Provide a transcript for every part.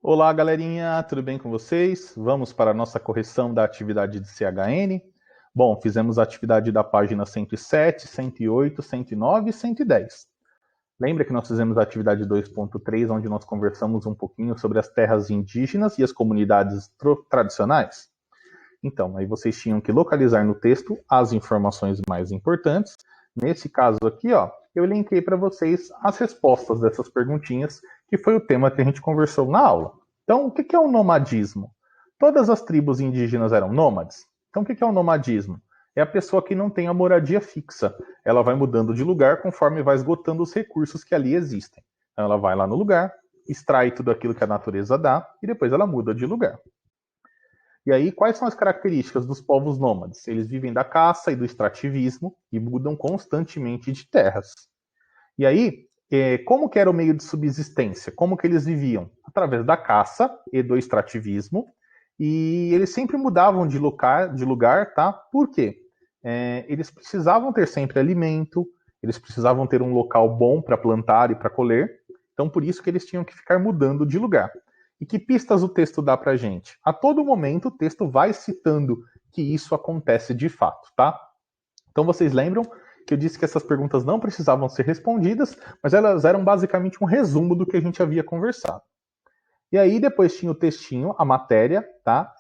Olá, galerinha, tudo bem com vocês? Vamos para a nossa correção da atividade de CHN. Bom, fizemos a atividade da página 107, 108, 109 e 110. Lembra que nós fizemos a atividade 2.3, onde nós conversamos um pouquinho sobre as terras indígenas e as comunidades tradicionais? Então, aí vocês tinham que localizar no texto as informações mais importantes. Nesse caso aqui, ó, eu elenquei para vocês as respostas dessas perguntinhas, que foi o tema que a gente conversou na aula. Então, o que é o nomadismo? Todas as tribos indígenas eram nômades. Então, o que é o nomadismo? É a pessoa que não tem a moradia fixa. Ela vai mudando de lugar conforme vai esgotando os recursos que ali existem. Então, ela vai lá no lugar, extrai tudo aquilo que a natureza dá e depois ela muda de lugar. E aí, quais são as características dos povos nômades? Eles vivem da caça e do extrativismo e mudam constantemente de terras. E aí, como que era o meio de subsistência? Como que eles viviam? Através da caça e do extrativismo. E eles sempre mudavam de lugar, tá? Por quê? Eles precisavam ter sempre alimento, eles precisavam ter um local bom para plantar e para colher. Então, por isso que eles tinham que ficar mudando de lugar. E que pistas o texto dá para a gente? A todo momento, o texto vai citando que isso acontece de fato, tá? Então, vocês lembram que eu disse que essas perguntas não precisavam ser respondidas, mas elas eram basicamente um resumo do que a gente havia conversado. E aí depois tinha o textinho, a matéria, tá?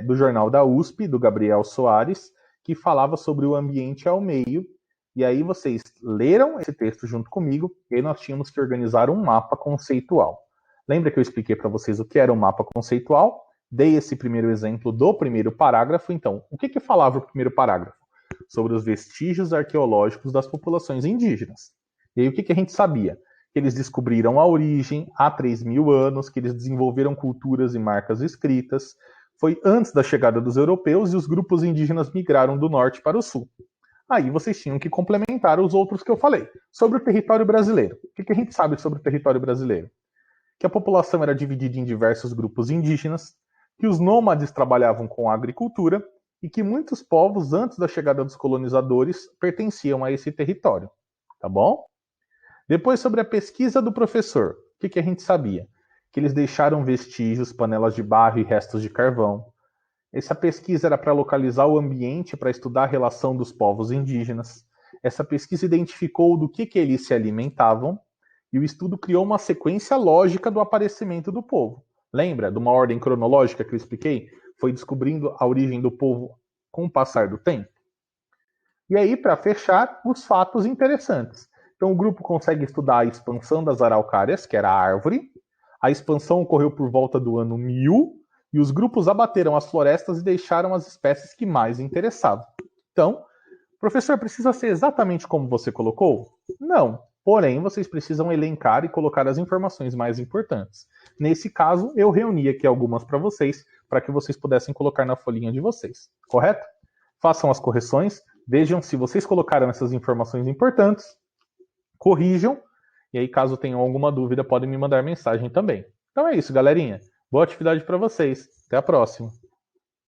Do jornal da USP, do Gabriel Soares, que falava sobre o ambiente ao meio. E aí vocês leram esse texto junto comigo, e aí nós tínhamos que organizar um mapa conceitual. Lembra que eu expliquei para vocês o que era um mapa conceitual? Dei esse primeiro exemplo do primeiro parágrafo. Então, o que falava o primeiro parágrafo? Sobre os vestígios arqueológicos das populações indígenas. E aí o que a gente sabia? Que eles descobriram a origem há 3.000 anos, que eles desenvolveram culturas e marcas escritas. Foi antes da chegada dos europeus e os grupos indígenas migraram do norte para o sul. Aí vocês tinham que complementar os outros que eu falei. Sobre o território brasileiro. O que a gente sabe sobre o território brasileiro? Que a população era dividida em diversos grupos indígenas, que os nômades trabalhavam com a agricultura e que muitos povos, antes da chegada dos colonizadores, pertenciam a esse território. Tá bom? Depois, sobre a pesquisa do professor, o que a gente sabia? Que eles deixaram vestígios, panelas de barro e restos de carvão. Essa pesquisa era para localizar o ambiente, para estudar a relação dos povos indígenas. Essa pesquisa identificou do que eles se alimentavam e o estudo criou uma sequência lógica do aparecimento do povo. Lembra de uma ordem cronológica que eu expliquei? Foi descobrindo a origem do povo com o passar do tempo. E aí, para fechar, os fatos interessantes. Então, o grupo consegue estudar a expansão das araucárias, que era a árvore. A expansão ocorreu por volta do ano 1000, e os grupos abateram as florestas e deixaram as espécies que mais interessavam. Então, professor, precisa ser exatamente como você colocou? Não. Porém, vocês precisam elencar e colocar as informações mais importantes. Nesse caso, eu reuni aqui algumas para vocês, para que vocês pudessem colocar na folhinha de vocês. Correto? Façam as correções, vejam se vocês colocaram essas informações importantes, corrijam, e aí caso tenham alguma dúvida, podem me mandar mensagem também. Então é isso, galerinha. Boa atividade para vocês. Até a próxima.